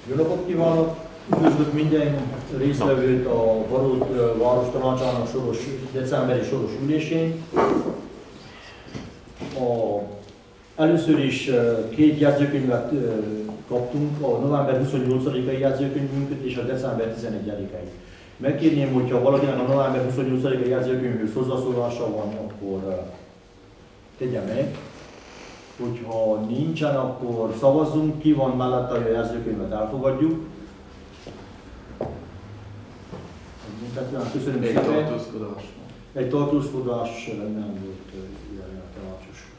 Jó napot kívánok! Üdvözlök minden résztvevőt a Barót Várostanácsának decemberi soros ülésén. Először is két jegyzőkönyvet kaptunk, a november 28-ai jegyzőkönyvünket és a december 11-i. Megkérném, hogyha valakinek a november 28-ai jegyzőkönyvhöz hozzászólása van, akkor tegye meg. Hogyha nincsen, akkor szavazzunk, ki van mellette, hogy a jegyzőkönyvet elfogadjuk. Köszönöm szépen. Egy tartózkodás nem volt ilyen tanácsos.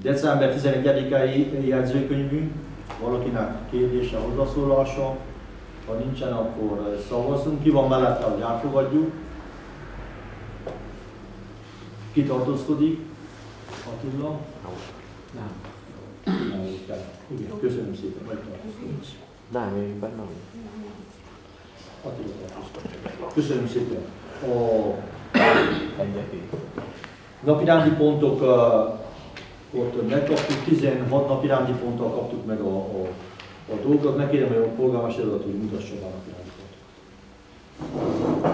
December 11-i jegyzőkönyvünk, valakinek kérdése, hozzászólása. Ha nincsen, akkor szavazzunk. Ki van mellette, hogy elfogadjuk. Ki tartózkodik? Attila? Nem. Nem volt el. Igen, köszönöm szépen, hogy tartózkodik. Nem, még benne. Attila tartózkodik. Köszönöm szépen. Napirendi pontok ott megkaptuk, 16 napirendi ponttal kaptuk meg a dolgokat. Megkérem, hogy a polgármester urat, hogy mutassa be a napirendi pontot.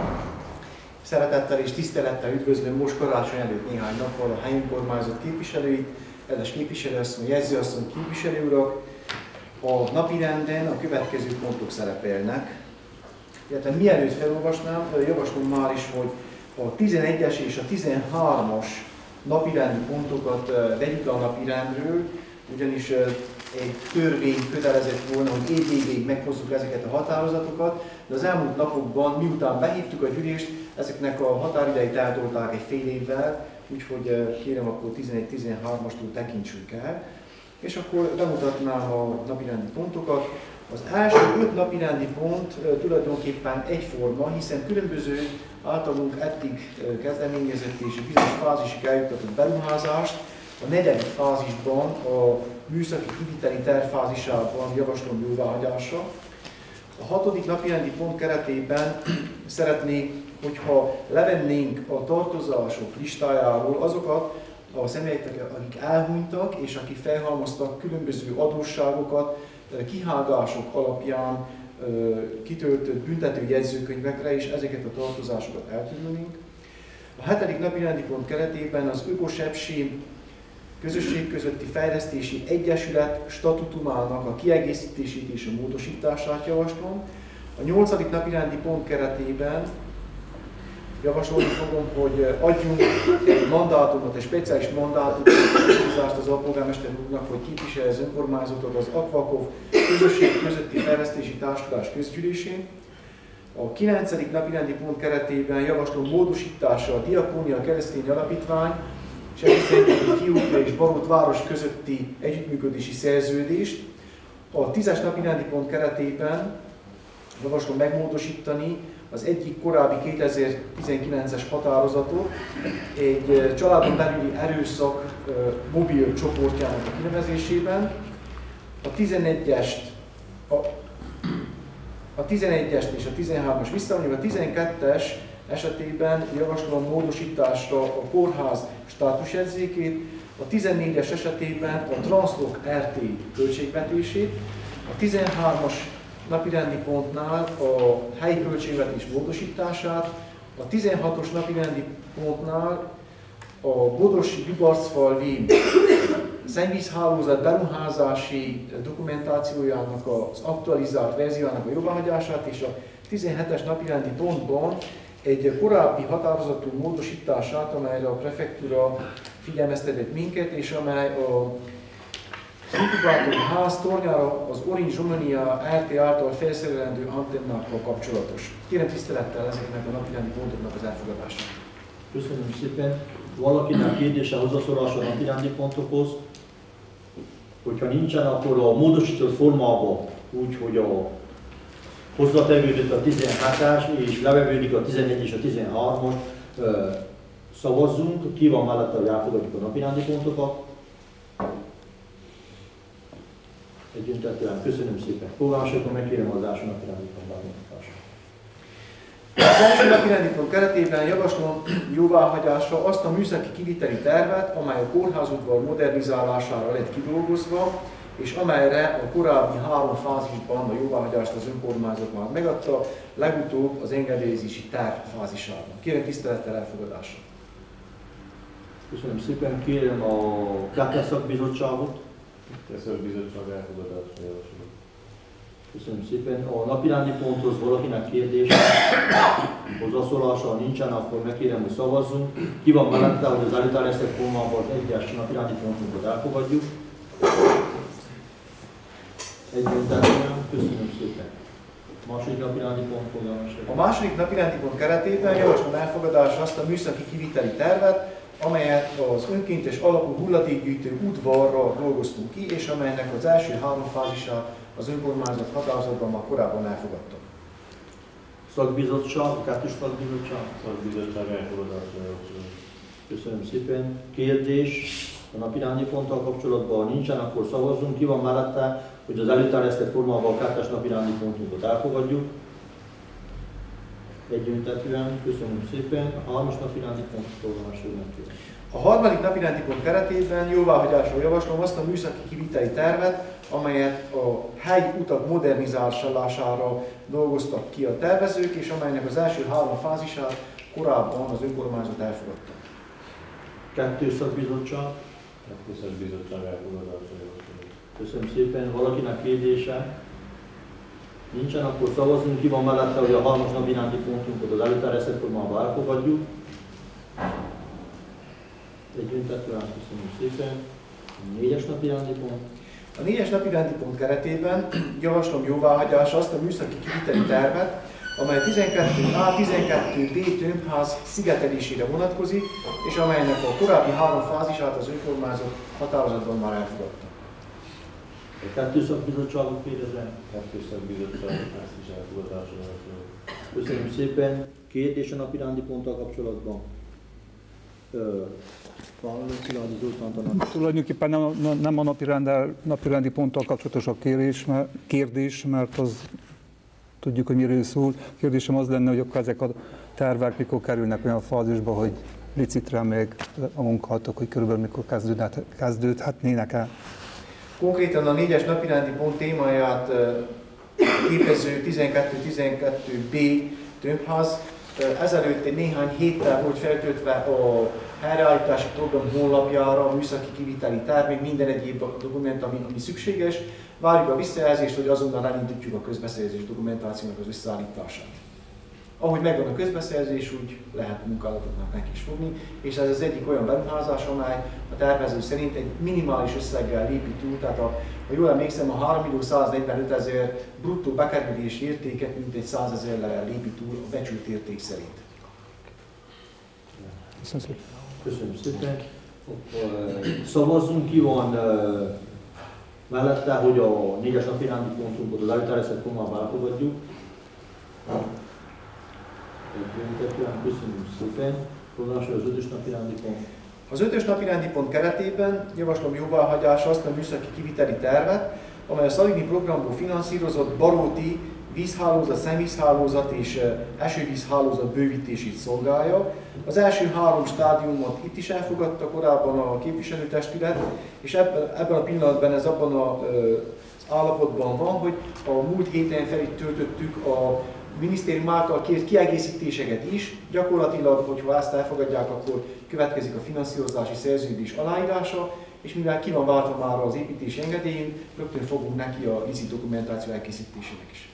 Szeretettel és tisztelettel üdvözlöm most karácsony előtt néhány nappal a helyi önkormányzat képviselőit, kedves képviselőasszony, jegyzőasszony, képviselő urak. A napirenden a következő pontok szerepelnek. Illetve mielőtt felolvasnám, javaslom már is, hogy a 11-es és a 13-as napirendi pontokat vegyük a napirendről, ugyanis egy törvény kötelezett volna, hogy év végéig meghozzuk ezeket a határozatokat, de az elmúlt napokban, miután behívtuk a gyűlést, ezeknek a határideit eltolták egy fél évvel, úgyhogy kérem, akkor 11-13-astól tekintsünk el. És akkor bemutatnám a napirendi pontokat. Az első 5 napirendi pont tulajdonképpen egyforma, hiszen különböző általunk eddig kezdeményezett és bizonyos fázisig eljutatott beruházást a 4. fázisban, a műszaki kiviteli tervfázisában javaslom jóváhagyásra. A 6. napirendi pont keretében szeretnék, hogyha levennénk a tartozások listájáról azokat a személyeket, akik elhunytak és akik felhalmoztak különböző adósságokat, kihágások alapján kitöltött büntető jegyzőkönyvekre, és ezeket a tartozásokat eltörölnénk. A 7. napirendi pont keretében az Ökosepsi Közösség Közötti Fejlesztési Egyesület statutumának a kiegészítését és a módosítását javaslom. A 8. napirendi pont keretében javasolni fogom, hogy adjunk egy mandátumot, egy speciális mandátumot az alpolgármester úrnak, hogy képviselje az önkormányzatot az Akvakov Közösség Közötti Fejlesztési Társulás közgyűlésén. A 9. napirendi pont keretében javaslom módosítása a Diakónia Keresztény Alapítvány és Szentendrei Fiókja és Barót város közötti együttműködési szerződést. A 10. napirendi pont keretében javaslom megmódosítani az egyik korábbi 2019-es határozatot egy családon belüli erőszak mobil csoportjának a kinevezésében. A 11-est és a 13-as visszavonjuk, a 12-es esetében javaslom módosításra a kórház státusjegyzékét, a 14-es esetében a Transzlok RT költségvetését, a 13-as napirendi pontnál a helyi költségvetés módosítását, a 16-os napirendi pontnál a Bodrosi Bibarcfalvi szennyvízhálózat beruházási dokumentációjának az aktualizált verziójának a jóváhagyását, és a 17-es napirendi pontban egy korábbi határozatú módosítását, amelyre a prefektúra figyelmeztetett minket, és amely a inkubátori ház tornyára az Orange Romania RT által felszerelendő antennákkal kapcsolatos. Kérem tisztelettel ezeknek a napirendi pontoknak az elfogadását. Köszönöm szépen. Valakinek kérdése, hozzászólása a napirendi pontokhoz? Hogyha nincsen, akkor a módosított formában úgy, hogy hozzátevődik a 17-es és levevődik a 11 és a 13-as, szavazzunk. Ki van mellette, hogy elfogadjuk a napirendi pontokat? Egyöntetően köszönöm szépen. Polgármester, megkérem az első napirendi pont bemutatását. Az első napirendi pont keretében javaslom jóváhagyásra azt a műszaki kiviteli tervet, amely a kórházudvar modernizálására lett kidolgozva, és amelyre a korábbi 3 fázisban a jóváhagyást az önkormányzat már megadta, legutóbb az engedélyezési terv fázisában. Kérem tisztelettel elfogadásra. Köszönöm szépen, kérem a KT szakbizottságot. Szakbizottság elfogadásra javaslom. Köszönöm szépen. A napirendi ponthoz valakinek kérdése, hozzászólása nincsen, akkor megkérem, hogy szavazzunk. Ki van mellette, hogy az előterjesztett formában az egyes napirendi pontunkat elfogadjuk? Egyöntetően, köszönöm szépen. A második napirendi pont fogalmasra. A második napirendi pont keretében javaslom elfogadásra azt a műszaki kiviteli tervet, amelyet az önkéntes alapú hulladékgyűjtő udvarra dolgoztunk ki, és amelynek az első 3 fázisát az önkormányzat határozatban már korábban elfogadta. Szakbizottság, a kettős szakbizottság. Szakbizottság elfogadásra javaslom. Köszönöm szépen. Kérdés a napirendi ponttal kapcsolatban nincsen, akkor szavazzunk. Ki van mellette, hogy az előterjesztett formában a kettes napirendi pontunkat elfogadjuk? Egyöntetően, köszönöm szépen. A 3. napirendi pont forgalmasra megkérem. A harmadik napirendi pont keretében jóváhagyásra javaslom azt a műszaki kiviteli tervet, amelyet a helyi utak modernizálására dolgoztak ki a tervezők, és amelynek az első 3 fázisát korábban az önkormányzat elfogadta. Kettős szakbizottság. Szakbizottság elfogadásra javaslom. Köszönöm szépen. Valakinek kérdése? Nincsen, akkor szavazunk. Ki van mellette, hogy a 3. napirendi pontunkat az előterjesztett formában elfogadjuk? Egyöntetően, köszönöm szépen. 4. napirendi pont. A 4. napirendi pont keretében javaslom jóváhagyásra azt a műszaki kiviteli tervet, amely 12A, 12B tömbház szigetelésére vonatkozik, és amelynek a korábbi 3 fázisát az önkormányzat határozatban már elfogadta. A kettős szakbizottságot kérdezem. Kettős szakbizottság ezt is elfogadásra javaslom. Köszönöm szépen. Kérdés a napirendi ponttal kapcsolatban. Tulajdonképpen nem a napirendi ponttal kapcsolatos a kérdés, mert az tudjuk, hogy miről szól. A kérdésem az lenne, hogy akkor ezek a tervek mikor kerülnek olyan fázisba, hogy licitre még a munkálatok, hogy körülbelül mikor kezdődhetnének el. Konkrétan a 4-es napirendi pont témáját képező 12-12B tömbház ezelőtt egy néhány héttel volt feltöltve a helyreállítási program honlapjára a műszaki kiviteli terv, még minden egyéb dokument, ami szükséges. Várjuk a visszajelzést, hogy azonnal elindítjuk a közbeszerzés dokumentációnak az összeállítását. Ahogy megvan a közbeszerzés, úgy lehet munkálatoknak neki is fogni, és ez az egyik olyan beruházás, amely a tervező szerint egy minimális összeggel lépi túl, tehát ha jól emlékszem, a 3.145.000 bruttó bekerülési értéket mintegy 100.000-rel lépi túl a becsült érték szerint. Köszönöm szépen. Szavazzunk, ki van mellette, hogy a 4-es napirendi pontunkat az előterjesztett formában elfogadjuk. Köszönöm szépen. Foglalásra az 5-ös napirendi pont. Az 5-ös napirendi pont keretében javaslom jóváhagyásra azt a műszaki kiviteli tervet, amely a Szalini programból finanszírozott Baróti vízhálózat, szennyvízhálózat és esővízhálózat bővítését szolgálja. Az első 3 stádiumot itt is elfogadta korábban a képviselőtestület, és ebben a pillanatban ez abban az állapotban van, hogy a múlt héten fel itt töltöttük a minisztérium által kért kiegészítéseket is. Gyakorlatilag, hogyha ezt elfogadják, akkor következik a finanszírozási szerződés aláírása, és mivel ki van váltva már az építési engedélyünk, rögtön fogunk neki a vízi dokumentáció elkészítésének is.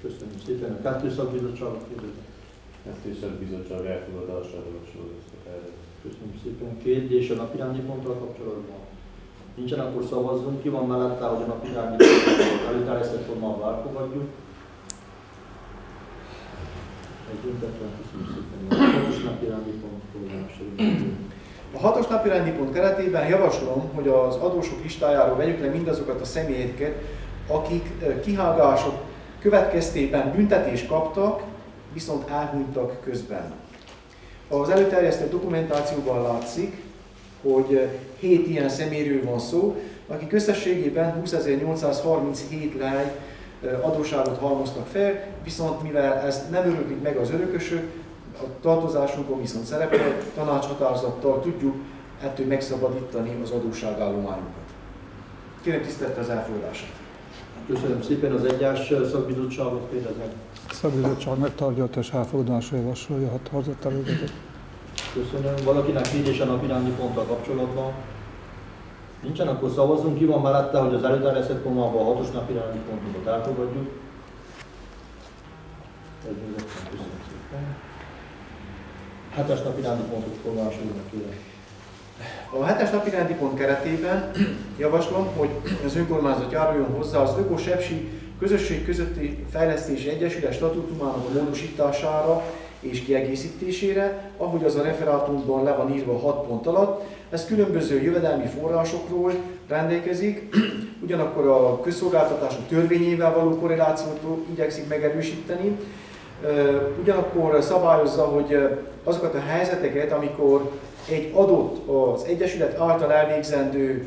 Köszönöm szépen. A kettős szakbizottságot kérdezem. Kettős szakbizottság elfogadásra javaslom ezt a tervet. Köszönöm szépen. Kérdés a napirendi ponttal kapcsolatban. Nincsen, akkor szavazzunk. Ki van mellette, hogy a napirendi pontot előterjesztett formában elfogadjuk? Egyöntetően, köszönöm szépen. A 6-os napirendi pont foglalásra. A 6-os napirendi pont keretében javaslom, hogy az adósok listájáról vegyük le mindazokat a személyeket, akik kihágások következtében büntetést kaptak, viszont elhunytak közben. Az előterjesztett dokumentációban látszik, hogy 7 ilyen személyről van szó, akik összességében 20.837 lej adósságot halmoztak fel, viszont mivel ezt nem öröklik meg az örökösök, a tartozásunkon viszont szerepel, tanácshatározattal tudjuk ettől megszabadítani az adósságállományunkat. Kérem tisztelettel az elfogadását. Köszönöm szépen, az egyes szakbizottságot kérdezem. A szakbizottság megtárgyalta és elfogadásra javasolja a határozattervezetet. Köszönöm. Valakinek kérdése a napirendi ponttal kapcsolatban? Nincsen, akkor szavazunk. Ki van mellette, hogy az előterjesztett formában a 6-os napirendi pontunkat elfogadjuk? Köszönöm szépen. 7-es napirendi pontot formásolnak, kérem. A 7-es napirendi pont keretében javaslom, hogy az önkormányzat járuljon hozzá az Öko-Sepsi Közösség Közötti Fejlesztési Egyesület statútumának a módosítására és kiegészítésére, ahogy az a referátumban le van írva 6 pont alatt. Ez különböző jövedelmi forrásokról rendelkezik, ugyanakkor a közszolgáltatások törvényével való korrelációt igyekszik megerősíteni, ugyanakkor szabályozza, hogy azokat a helyzeteket, amikor egy adott az egyesület által elvégzendő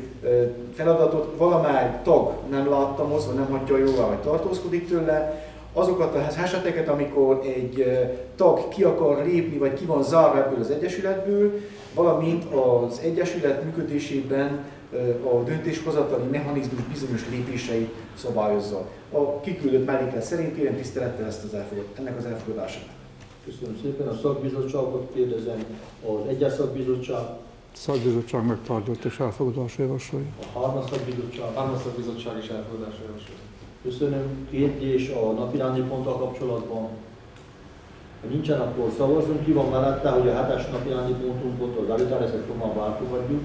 feladatot valamely tag nem láttamozva, nem hagyja jóvá, vagy tartózkodik tőle, azokat az eseteket, amikor egy tag ki akar lépni, vagy ki van zárva ebből az egyesületből, valamint az egyesület működésében a döntéshozatali mechanizmus bizonyos lépéseit szabályozza. A kiküldött melléklet szerint kérem tisztelettel ennek az elfogadását. Köszönöm szépen. A szakbizottságot kérdezem. Az egyes szakbizottság, Szakbizottság megtárgyalta és elfogadásra javasolja. a 3. szakbizottság. Hármas szakbizottság is elfogadásra javasol. Köszönöm. Kérdés a napirendi ponttal kapcsolatban. Ha nincsen, akkor szavazunk. Ki van mellette, hogy a 7-es napirendi pontunkat az előterjesztett formában elfogadjuk?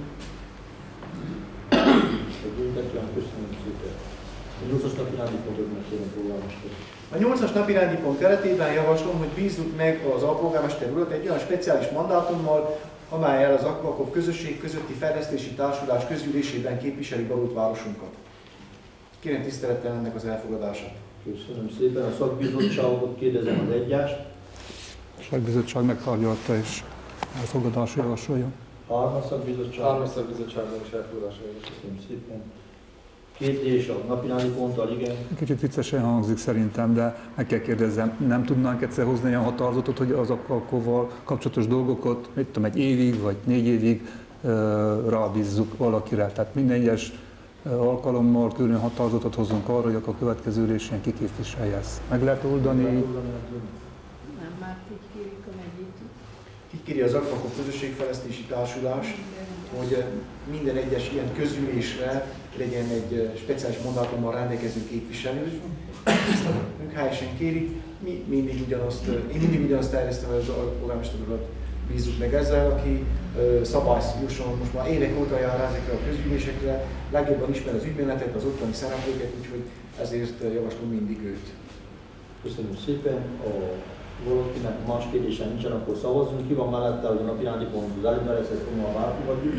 Köszönöm szépen. A 8-as napirendi pontot megkérem polgármester. A 8-as napirendi pont keretében javaslom, hogy bízzuk meg az alpolgármester urat egy olyan speciális mandátummal, amelyel az Aquakov Közösség Közötti Fejlesztési Társulás közgyűlésében képviseli Barótvárosunkat. Kérem tisztelettel ennek az elfogadását. Köszönöm szépen. A szakbizottságot kérdezem, az egyes. A szakbizottság megtárgyalta és elfogadásra javasolja. 3. szakbizottság. Hármas szakbizottságban is elfogadásra javasol. Köszönöm szépen. Kérdés a napirendi ponttal, igen. Kicsit viccesen hangzik szerintem, de meg kell kérdezzem, nem tudnánk egyszer hozni olyan határozatot, hogy az Aquakovval kapcsolatos dolgokat, mit tudom, 1 évig vagy 4 évig rábízzuk valakire. Tehát minden egyes alkalommal külön határozatot hozzunk arra, hogy a következő ülésen kiképviselje ezt. Meg lehet oldani? Nem, már így kérik a megyét. Így kéri az Aquakov Közösségfejlesztési Társulás, hogy minden egyes ilyen közülésre legyen egy speciális mandátummal rendelkező képviselő. Ők helyesen kérik, én mindig ugyanazt terjesztem, hogy az alpolgármester urat bízzuk meg ezzel, aki szabályosan most már évek óta jár ezekre a közülésekre, legjobban ismer az ügymenetet, az ottani szereplőket, úgyhogy ezért javaslom mindig őt. Köszönöm szépen. Valakinek más kérdése nincsen, akkor szavazzunk. Ki van mellette, hogy a napirendi pont az előterjesztett formában elfogadjuk?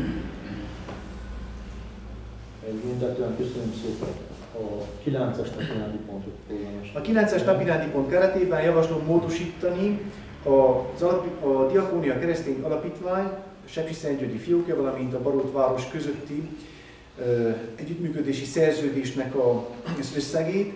Egyébként köszönöm szépen. A 9-es napirendi pontot polgármester. A 9-es napirendi pont keretében javaslom módosítani a Diakónia Keresztény Alapítvány, Sepsiszentgyörgyi fiókja, valamint a Barótváros közötti együttműködési szerződésnek az összegét.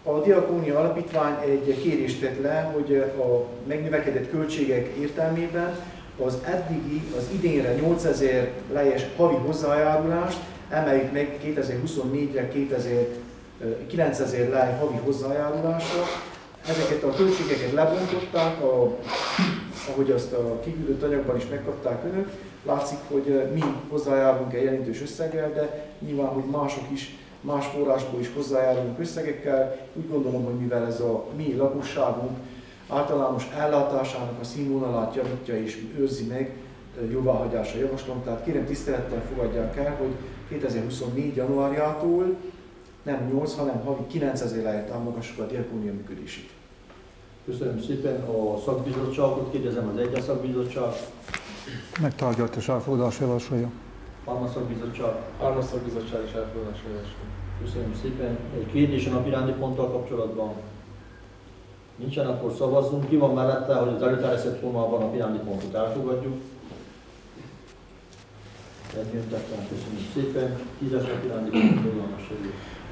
A Diakónia Alapítvány egy kérést tett le, hogy a megnövekedett költségek értelmében az idénre 8000 lejes havi hozzájárulást emeljük meg 2024-re 9000 lej havi hozzájárulásra. Ezeket a költségeket lebontották, ahogy azt a kiküldött anyagban is megkapták önök. Látszik, hogy mi hozzájárulunk egy jelentős összeggel, de nyilván, hogy mások is más forrásból is hozzájárulunk összegekkel. Úgy gondolom, hogy mivel ez a mi lakosságunk általános ellátásának a színvonalát javítja és őrzi meg, jóváhagyásra javaslom. Tehát kérem tisztelettel fogadják el, hogy 2024. januárjától nem 8, hanem havi 9000 lejjel támogassuk a Diakónia működését. Köszönöm szépen. A szakbizottságot kérdezem, az egyes szakbizottság. Megtárgyalt és elfogadásra javasolja. 3. szakbizottság. Hármas szakbizottság is elfogadásra javasol. Köszönöm szépen. Egy kérdés a napirendi ponttal kapcsolatban. Nincsen, akkor szavazzunk. Ki van mellette, hogy az előterjesztett formában a napirendi pontot elfogadjuk? Egyöntetlen, köszönöm szépen. 10-es napirendi pont polgármester.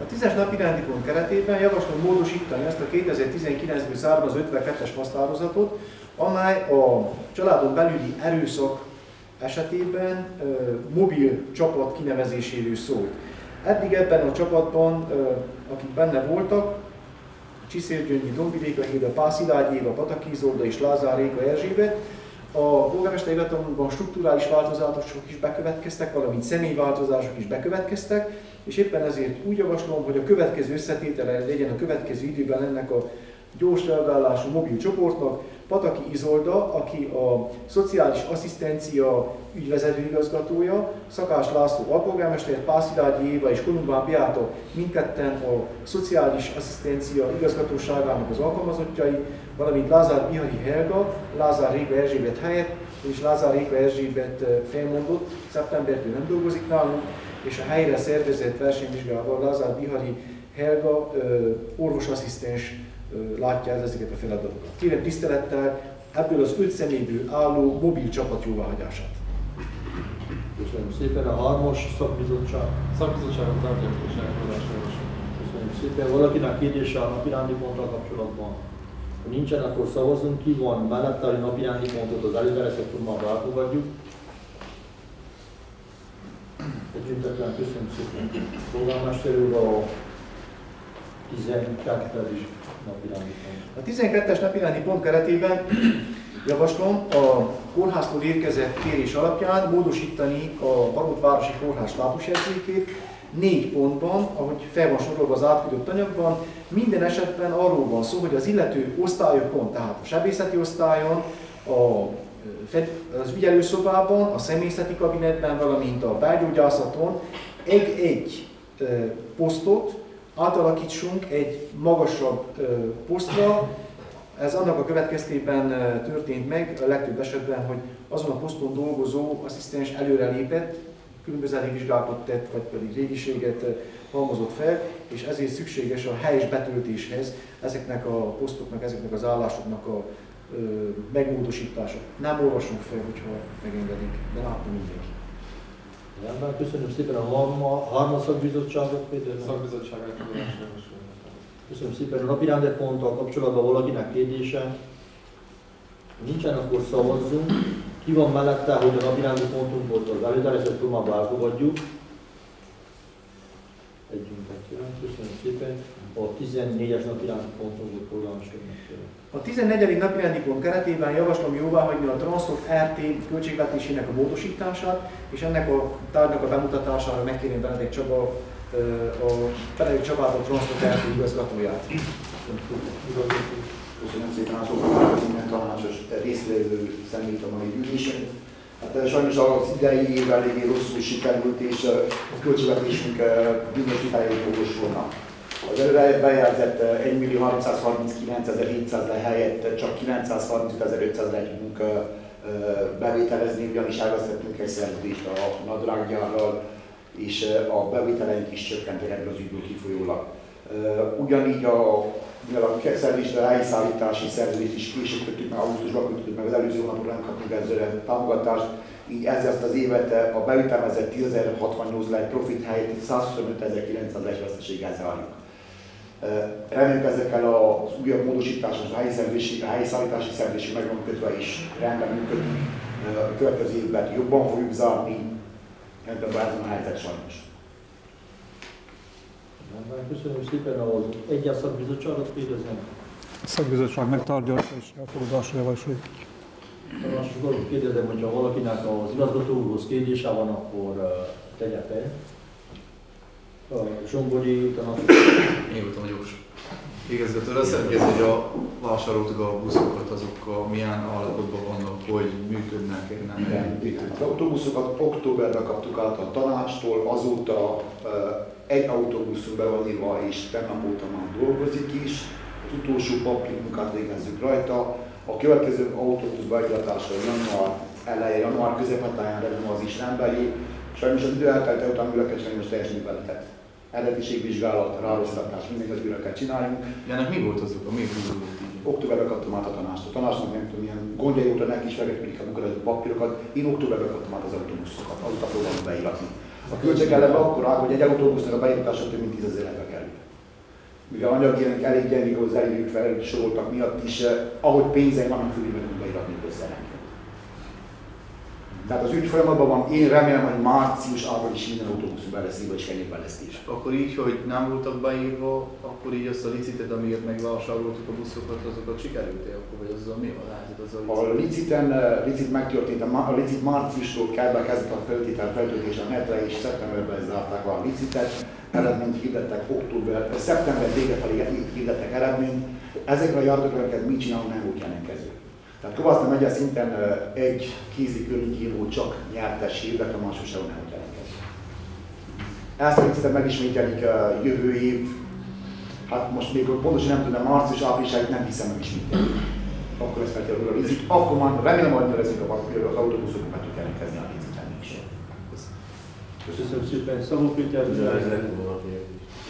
A 10-es napirendi pont keretében javaslom módosítani ezt a 2019-ből származó 52-es határozatot, amely a családon belüli erőszak esetében mobil csapat kinevezéséről szólt. Eddig ebben a csapatban, akik benne voltak, Csiszélgyöngyi Dombvidéka Hilda, Pászilágy Éva, Pataki Izolda és Lázár Réka Erzsébet. A polgármesteri hivatalban strukturális változások is bekövetkeztek, valamint személyváltozások is bekövetkeztek, és éppen ezért úgy javaslom, hogy a következő összetétele legyen a következő időben ennek a gyors reagálású mobil csoportnak Pataki Izolda, aki a szociális asszisztencia ügyvezető igazgatója, Szakás László alpolgármester, Pászilágyi Éva és Kolumbán Beáta mindketten a szociális asszisztencia igazgatóságának az alkalmazottjai, valamint Lázár Bihari Helga, Lázár Réka Erzsébet helyett, és Lázár Réka Erzsébet felmondott, szeptembertől nem dolgozik nálunk, és a helyre szervezett versenyvizsgával Lázár Bihari Helga orvosasszisztens látja el ezeket a feladatokat. Kérem tisztelettel ebből az 5 személyből álló mobil csapat jóváhagyását. Köszönöm szépen. A 3-as szakbizottság. Szakbizottságon tartják és elfogadásra. Köszönöm szépen. Valakinek kérdése a napirendi ponttal kapcsolatban? Ha nincsen, akkor szavazunk. Ki van mellette, hogy napirendi pontot az előterjesztett formában elfogadjuk? Együttetlen, köszönöm szépen. Polgármester úr, a 12. napirendi pont. A 12-es napirendi pont keretében javaslom a kórháztól érkezett kérés alapján módosítani a Barótvárosi Kórház státusjegyzékét 4 pontban, ahogy fel van sorolva az átküldött anyagban. Minden esetben arról van szó, hogy az illető osztályokon, tehát a sebészeti osztályon, az ügyelőszobában, a személyzeti kabinetben, valamint a belgyógyászaton egy posztot átalakítsunk egy magasabb posztra. Ez annak a következtében történt meg a legtöbb esetben, hogy azon a poszton dolgozó asszisztens előrelépett, különböző vizsgálatot tett, vagy pedig régiséget halmozott fel, és ezért szükséges a helyes betöltéshez ezeknek a posztoknak, ezeknek az állásoknak a megmódosítása. Nem olvasunk fel, hogyha megengedik, de látom mindenki. Rendben, köszönöm szépen a 3. szakbizottságot, Péter. Szakbizottság elfogadásra. Köszönöm szépen. A napirendi ponttal kapcsolatban valakinek kérdése? Nincsen, akkor szavazzunk. Ki van mellette, hogy a napirendi pontunkból az előterjesztett formában elfogadjuk? Köszönöm szépen. A 14-es napirendi pontunkból polgármesternek. A 14. napirendi pont keretében javaslom jóváhagyni a Transport RT költségvetésének a módosítását, és ennek a tárgynak a bemutatására megkérném Benedek Csabát, a Transport RT igazgatóját. Köszönöm szépen a szóval minden tanácsos résztvevő személyt a mai ülésen. Hát sajnos az idei év eléggé rosszul sikerült, és a költségvetésünk bizonyos vitájai jogosulnak. Az előre bejelzett 1.339.700 helyett csak 935.500 tudunk bevételezni, ugyanis elvesztettünk egy szerződést a nadrággyárral, és a bevételeink is csökkentek ebből az ügyből kifolyólag. Ugyanígy a szerződést, a helyszállítási szerződést is később kötjük meg, augusztusban kötjük meg, az előző hónapokban nem kaptunk ezzel támogatást, így ezzel ezt az évet a bevételezett 10.068 lett profit helyett 125.900 lett veszteséggel zárjuk. Reméljük ezekkel az újabb módosítások, a helyszállítási szerződés meg van kötve is rendben működik. A következő évben jobban fogjuk zárni, ebben bármilyen a helyzet sajnos. Köszönöm szépen az egyes szakbizottságot kérdezem. A szakbizottság megtárgyalta és elfogadásra javasoljuk. Azt kérdezem, hogyha valakinek az igazgató úrhoz kérdése van, akkor tegye fel. Zsombori tanács. Én voltam a gyors. Igazgatóra szeretném, hogy a vásároltuk buszokat, azok milyen állapotban vannak, hogy működnek, nem működnek. Az autóbuszokat októberben kaptuk át a tanácstól, azóta egy autóbuszunk be van írva, és tegnap óta már dolgozik is. Az utolsó papírmunkát végezzük rajta. A következő autóbusz beiratása január eleje, január közepén az is rendbeli. Sajnos az idő eltelte után újra kell csinálni, most teljesen műveletet. Eredetiségvizsgálat, rárosztatás, mindent újra kell csinálnunk. Ennek mi volt azok? Mi húzódott így? Októberben kaptam át a tanást. A tanácsnak nem tudom, milyen gondjai óta neki is megkezdődik a papírokat. Én októberben kaptam át az autóbuszokat, azóta próbálom beíratni. A költség eleve akkor áll, hogy egy autóbusznak a beíratása több mint 10 000 kerül. Mivel anyagjának elég gyengék, az elég felsoroltak miatt is, ahogy pénzeim vannak, fölé tudunk beiratni közszerenként. Tehát az ügy folyamatban van, én remélem, hogy március-április minden autóbuszunk be lesz írva, és kenyérben lesz is. Akkor így, hogy nem voltak beírva, akkor így azt a licitet, amiért megvásároltuk a buszokat, azokat sikerült-e akkor, vagy azzal mi van? A licit megtörtént, a licit márciustól kezdett a feltöltés a netre, és szeptemberben zárták a licitet, eredményt hirdettek szeptember vége felé hirdettek eredményt. Ezekre a járatokra mit csinálunk, nem volt jelentkező. Tehát Kovászna megye szinten egy kézi környékíró csak nyertes hirdet, a mások sehol nem volt jelentkező. Ezt a licitet megismételik jövő év, hát most még pontosan nem tudom, március-áprilisáig nem hiszem megismételik. Akkor ez feltétlenül a licit, akkor már remélem, hogy növezik az autóbuszokon meg tud jelentkezni a liciten is. Köszönöm szépen, Szabó Péter. Ugyanaz lett volna a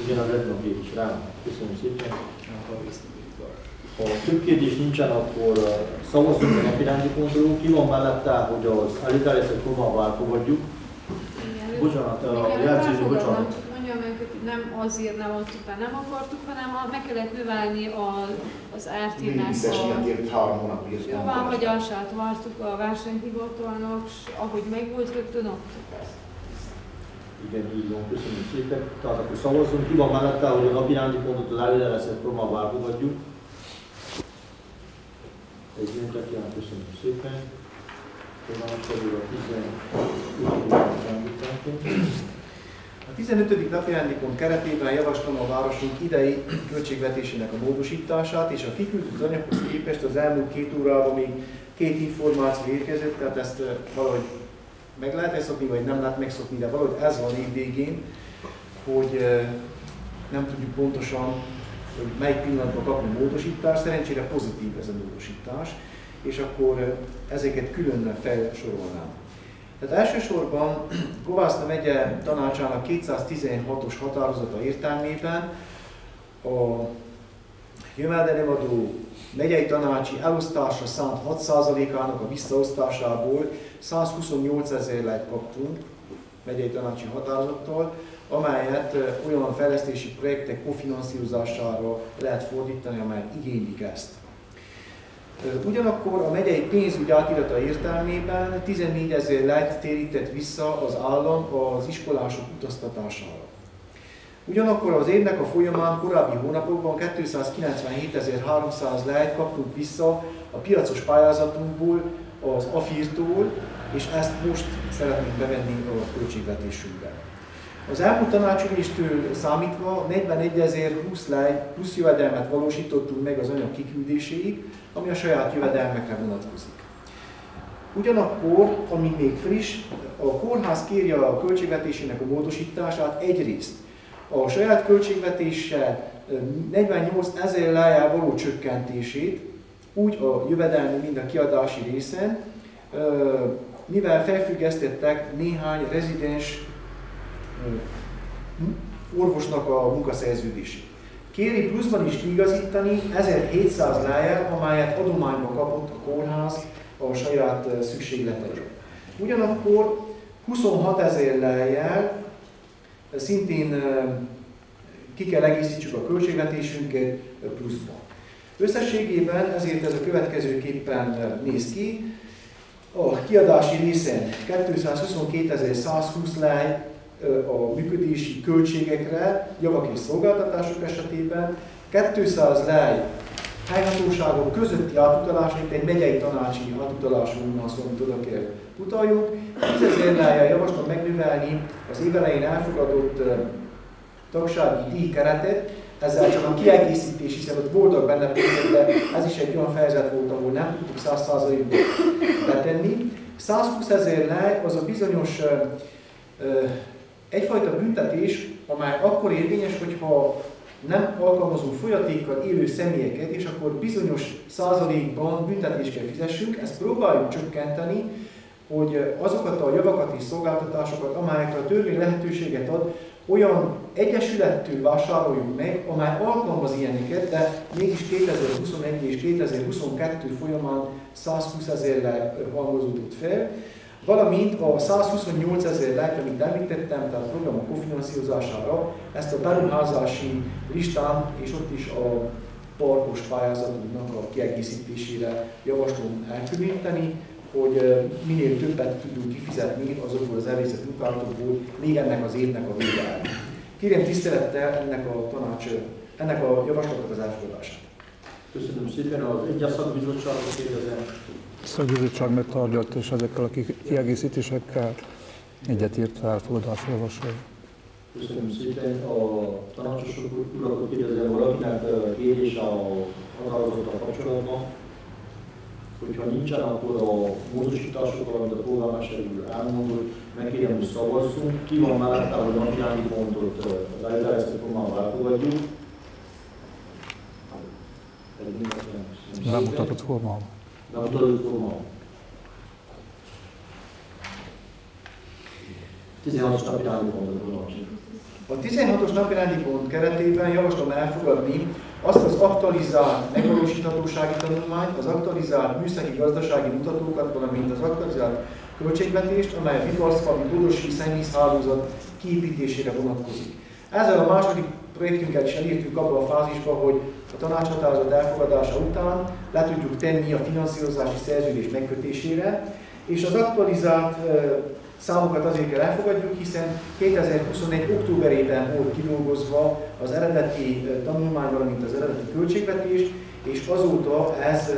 Ugyanaz lett volna is rám. Köszönöm szépen. Ha több kérdés nincsen, akkor szavazzunk a napirendi pontról. Ki van mellette, hogy az előterjesztett formával elfogadjuk? Bocsánat, a jelzőző, bocsánat. Mondjam meg, hogy nem azért nem mondtuk, mert nem akartuk, hanem meg kellett növelni az ártírnak a jóváhagyását vártuk a versenyhivatalnak, ahogy megvolt rögtön ott. Igen, így van, köszönöm szépen. Tehát akkor szavazzunk. Ki van mellette, hogy a napirendi pontot az előterjesztett formával elfogadjuk? Egy mindenkinek köszönöm szépen. A 15. napirendi pont keretében javaslom a városunk idei költségvetésének a módosítását, és a kiküldött anyaghoz képest az elmúlt 2 órában még 2 információ érkezett, tehát ezt valahogy meg lehet szokni, vagy nem lehet megszokni, de valahogy ez van év végén, hogy nem tudjuk pontosan, hogy melyik pillanatban kapni módosítást, szerencsére pozitív ez a módosítás, és akkor ezeket külön felsorolnám. Tehát elsősorban Kovászna megye tanácsának 216-os határozata értelmében a jövedelemadó megyei tanácsi elosztásra szánt 6%-ának a visszaosztásából 128 000 lejt kaptunk megyei tanácsi határozattól, amelyet olyan fejlesztési projektek kofinanszírozására lehet fordítani, amelyek igénylik ezt. Ugyanakkor a megyei pénzügy átirata értelmében 14 000 lejt térített vissza az állam az iskolások utaztatására. Ugyanakkor az évnek a folyamán korábbi hónapokban 297 300 lejt kaptunk vissza a piacos pályázatunkból, az AFIR-tól, és ezt most szeretnénk bevenni a költségvetésünkbe. Az elmúlt tanácsüléstől számítva 41 020 lej plusz jövedelmet valósítottunk meg az anyag kiküldéséig, ami a saját jövedelmekre vonatkozik. Ugyanakkor, ami még friss, a kórház kéri a költségvetésének a módosítását egyrészt a saját költségvetése 48 000 lejjel való csökkentését, úgy a jövedelmi, mind a kiadási részen, mivel felfüggesztettek néhány rezidens orvosnak a munkaszerződését. Kéri pluszban is kiigazítani 1700 lejjel, amelyet adományba kapott a kórház a saját szükségleteire. Ugyanakkor 26 000 lejjel szintén ki kell egészítsük a költségvetésünket pluszban. Összességében ezért ez a következőképpen néz ki. A kiadási részen 222 120 lej a működési költségekre, javak és szolgáltatások esetében, 200 lej helyhatóságok közötti átutalás, mint egy megyei tanácsi átutalásunkban szó, amit oda kell utaljunk. 10 000 lejjel javaslom megnövelni az évelején elfogadott tagsági díjkeretet, ezzel csak a kiegészítés, hiszen ott voltak benne pénzek, de ez is egy olyan fejezet volt, ahol nem tudtuk 100%-ban betenni. 120 000 lej az a bizonyos egyfajta büntetés, amely akkor érvényes, hogyha nem alkalmazunk folyatékkal élő személyeket, és akkor bizonyos százalékban büntetést kell fizessünk, ezt próbáljuk csökkenteni, hogy azokat a javakat és szolgáltatásokat, amelyekre a törvény lehetőséget ad, olyan egyesülettől vásároljuk meg, amely alkalmaz ilyeneket, de mégis 2021 és 2022 folyamán 120 000 lej halmozódott fel, valamint a 128 000 lejt, amit említettem, tehát a programok kofinanszírozására, ezt a beruházási listán és ott is a parkos pályázatunknak a kiegészítésére javaslom elkülöníteni, hogy minél többet tudunk kifizetni azokból az elvégzett munkálatokból még ennek az évnek a végéig. Kérem tisztelettel ennek a javaslatnak az elfogadását. Köszönöm szépen. Az egyes szakbizottságot kérdezem. A szakbizottság megtárgyalta, és ezekkel a kiegészítésekkel egyetért elfogadásra javasolja. Köszönöm szépen. A tanácsosok urakat kérdezem, valakinek kérés a határozattal kapcsolatban. Hogyha nincsen, akkor a módosítások, amit a polgármester úr elmondott, megkérem, hogy szavazzunk. Ki van mellette, hogy a napirendi pontot az előterjesztett formában elfogadjuk? Bemutatott formában. Bemutatott formában. 16-os napirendi pontot gondolom. A 16-os napirendi pont keretében javaslom elfogadni azt az aktualizált megvalósíthatósági tanulmányt, az aktualizált műszaki gazdasági mutatókat, valamint az aktualizált költségvetést, amely a Vitorszfalvi Bodosi szennyvízhálózat kiépítésére vonatkozik. Ezzel a második projektünket is elértünk abba a fázisba, hogy a tanácshatározat elfogadása után le tudjuk tenni a finanszírozási szerződés megkötésére, és az aktualizált számokat azért kell elfogadjuk, hiszen 2021. októberében volt kidolgozva az eredeti tanulmány, valamint az eredeti költségvetés, és azóta ez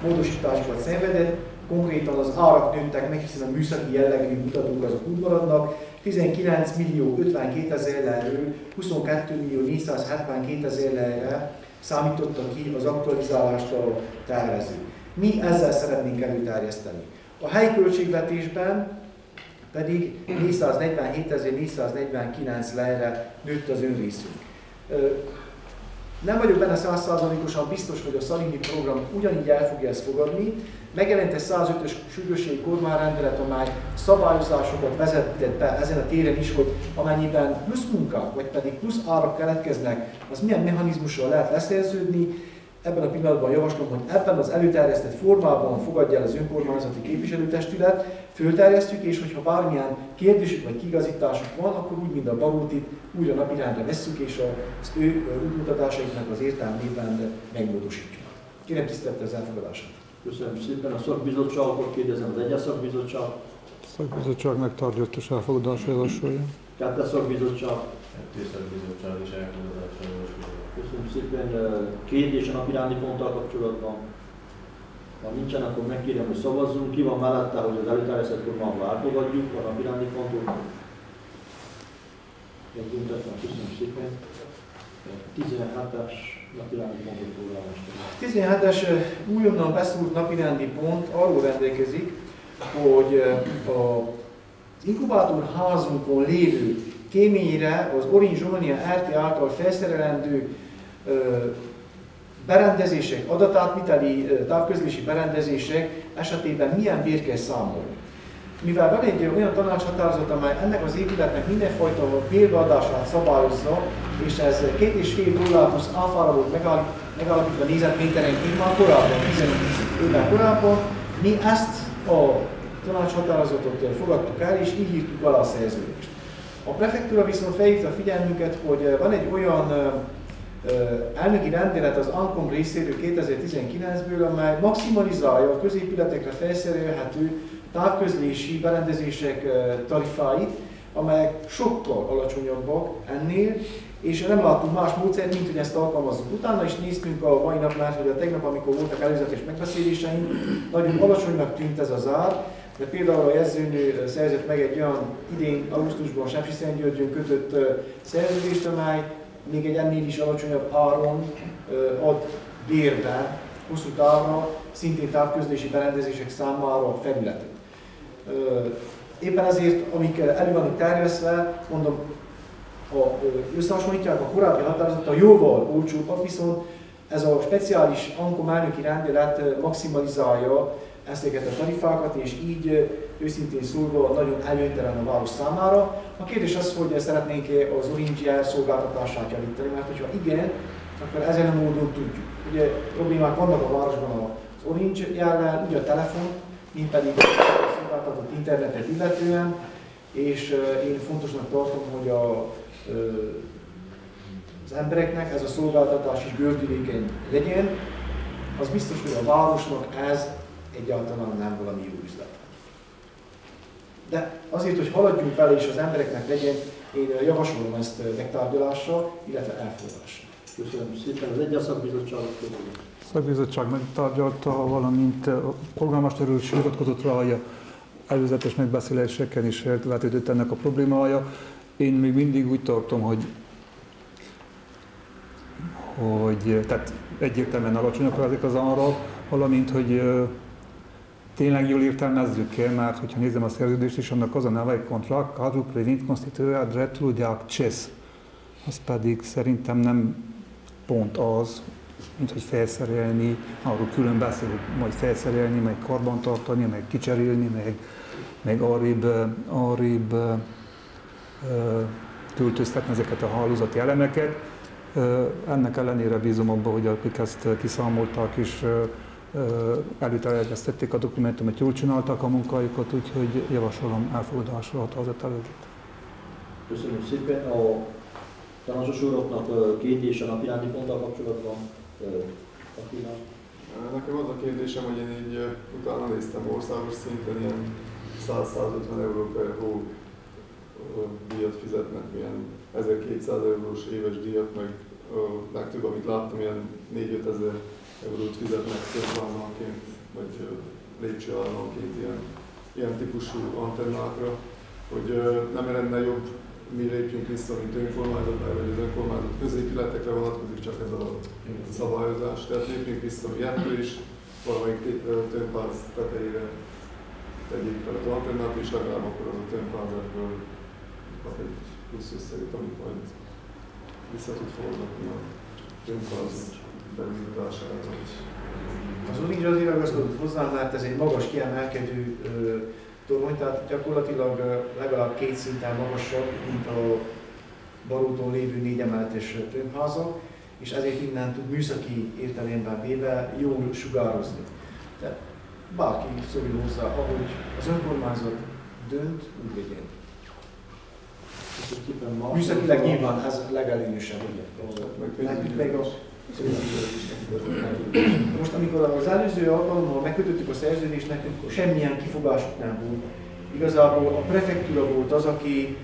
módosításokat szenvedett, konkrétan az árak nőttek meg, hiszen a műszaki jellegű mutatók azok úgy maradnak, 19.052.000-ről 22.472.000-re számította ki az aktualizálást a tervező. Mi ezzel szeretnénk előterjeszteni. A helyi költségvetésben pedig 447.449 lejre nőtt az önrészünk. Nem vagyok benne 100%-osan biztos, hogy a Szalini program ugyanígy el fogja ezt fogadni. Megjelent egy 105-ös sürgősségi kormányrendelet, amely szabályozásokat vezetett be ezen a téren is, hogy amennyiben plusz munkák, vagy pedig plusz árak keletkeznek, az milyen mechanizmussal lehet leszerződni. Ebben a pillanatban javaslom, hogy ebben az előterjesztett formában fogadja el az önkormányzati képviselőtestület, fölterjesztjük, és hogyha bármilyen kérdésük vagy kiigazításuk van, akkor úgy, mint a Barótit, újra napirendre vesszük, és az ő útmutatásaiknak az értelmében megmódosítjuk. Kérem tisztelettel az elfogadását. Köszönöm szépen. A szakbizottságot kérdezem, az egyes szakbizottság. A szakbizottság megtárgyalta, és elfogadásra javasolja. Kettes szakbizottság. Tisztelt is elfogadásra javasolja. Köszönöm szépen. Kérdés a napirendi ponttal kapcsolatban. Ha nincsen, akkor megkérem, hogy szavazzunk. Ki van mellette, hogy az előterjesztett formában elfogadjuk a napirendi pontot? Köszönöm szépen. 17-es napirendi pontot foglalkoztunk. 17-es újonnan beszúrt napirendi pont arról rendelkezik, hogy az inkubátorházunkon lévő kéményre az Orange Romania RT által felszerelendő berendezések, adatátviteli távközlési berendezések esetében milyen bért kell számolni. Mivel van egy olyan tanácshatározat, amely ennek az épületnek mindenfajta bérbeadását szabályozza, és ez $2,5 plusz áfára volt megállapítva négyzetméterenként már korábban, 15 évvel korábban, mi ezt a tanácshatarázatot fogadtuk el, és így írtuk alá a szerződést. A prefektúra viszont felhívta a figyelmünket, hogy van egy olyan elnöki rendelet az ANCOM részéről 2019-ből, amely maximalizálja a középületekre felszerelhető távközlési berendezések tarifáit, amelyek sokkal alacsonyabbak ennél, és nem láttunk más módszert, mint hogy ezt alkalmazzuk. Utána is néztünk a mai napnál, hogy a tegnap, amikor voltak előzetes megbeszéléseink, nagyon alacsonynak tűnt ez az ár, de például a jegyzőnő szerzett meg egy olyan idén augusztusban Sepsiszentgyörgyön kötött szerződést, amely még egy ennél is alacsonyabb áron ad bérbe hosszú távra, szintén távközlési berendezések számára a felületet. Éppen ezért, amik elő vannak tervezve, mondom, összehasonlítják a korábbi határozattal jóval olcsóbbak, viszont ez a speciális ANCOM elnöki rendelet maximalizálja ezeket a tarifákat, és így őszintén szólva nagyon előnytelen a város számára. A kérdés az, hogy szeretnénk az Orange jel szolgáltatását javítani, mert hogyha igen, akkor ezen a módon tudjuk. Ugye problémák vannak a városban az Orange jellel, ugye a telefon, mint pedig a szolgáltatott internetet illetően, és én fontosnak tartom, hogy az embereknek ez a szolgáltatás is gördülékeny legyen. Az biztos, hogy a városnak ez egyáltalán nem valami jó üzlet. De azért, hogy haladjunk vele és az embereknek legyen, én javasolom ezt megtárgyalásra, illetve elfogadásra. Köszönöm szépen. Az egyes szakbizottságot A szakbizottság megtárgyalta, valamint a polgármester úr is hivatkozott rá, hogy előzetes megbeszéléseken is felvetődött ennek a problémája. Én még mindig úgy tartom, hogy tehát egyértelműen alacsonyak ezek az árak, valamint, hogy tényleg jól értelmezzük-e, mert hogyha nézem a szerződést is, annak az a neve, hogy contract cadru privind constituirea dreptului de acces. Az pedig szerintem nem pont az, mint hogy felszerelni, arról külön beszélünk, majd felszerelni, meg karbantartani, meg kicserélni, meg arrébb költöztetni ezeket a hálózati elemeket. Ennek ellenére bízom abban, hogy akik ezt kiszámolták és előterjesztették a dokumentumot, jól csinálták a munkájukat, úgyhogy javasolom elfogadásra a határozat előtt. Köszönöm szépen. A tanácsos úroknak kérdése a napirendi ponttal kapcsolatban. Nekem az a kérdésem, hogy én így utána néztem országos szinten ilyen 100-150 euró per hó díjat fizetnek, ilyen 1200 eurós éves díjat, meg legtöbb, amit láttam, ilyen 4-5 ezer eurót fizetnek többvállalként, vagy lépcsőállalmanként ilyen típusú antennákra, hogy nem lenne jobb, mi lépjünk vissza, mint önkormányzatnál, vagy az önkormányzat középületekre vonatkozik csak ez a szabályozás. Tehát lépjünk vissza mi ettől is, valamelyik tömbház tetejére tegyék fel az antennát, és legalább akkor az a tömbház ebből kap egy plusz összeget, amit majd vissza tud forgatni a tömbház felújítására. Az úr így azért ragaszkodott hozzá, mert ez egy magas kiemelkedő torony, tehát gyakorlatilag legalább 2 szinten magasabb, mint a Baróton lévő 4 emeletes tömbházak, és ezért innen tud műszaki értelemben véve jól sugározni. Tehát bárki szóljon hozzá, ahogy az önkormányzat dönt, úgy legyen. Műszakileg nyilván ez legelőnyösebb. Most amikor az előző alkalommal megkötöttük a szerződést, nekünk semmilyen kifogásuk nem volt. Igazából a prefektúra volt az, aki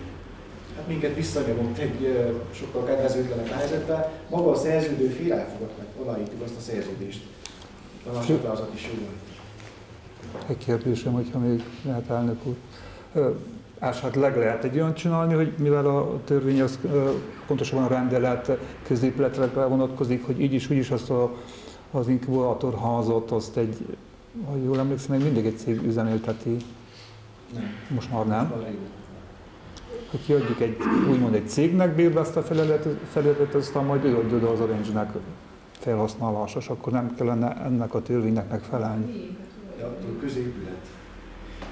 hát minket visszanyomott egy sokkal kedvezőtlenebb helyzetbe. Maga a szerződő fél elfogadták, aláírtuk azt a szerződést. A másodlázat is jó volt. Egy kérdésem, hogyha még lehet, elnök úr. Esetleg lehet egy olyan csinálni, hogy mivel a törvény az pontosabban a rendelet középületre vonatkozik, hogy így is, úgy is azt az inkubátorházat, azt egy, ha jól emlékszem, még mindig egy cég üzemelteti. Most már nem. Hogy kiadjuk úgymond egy cégnek bérbe ezt a felületet, aztán majd ő adja az Orange-nek felhasználása, és akkor nem kellene ennek a törvénynek megfelelni. De attól középület.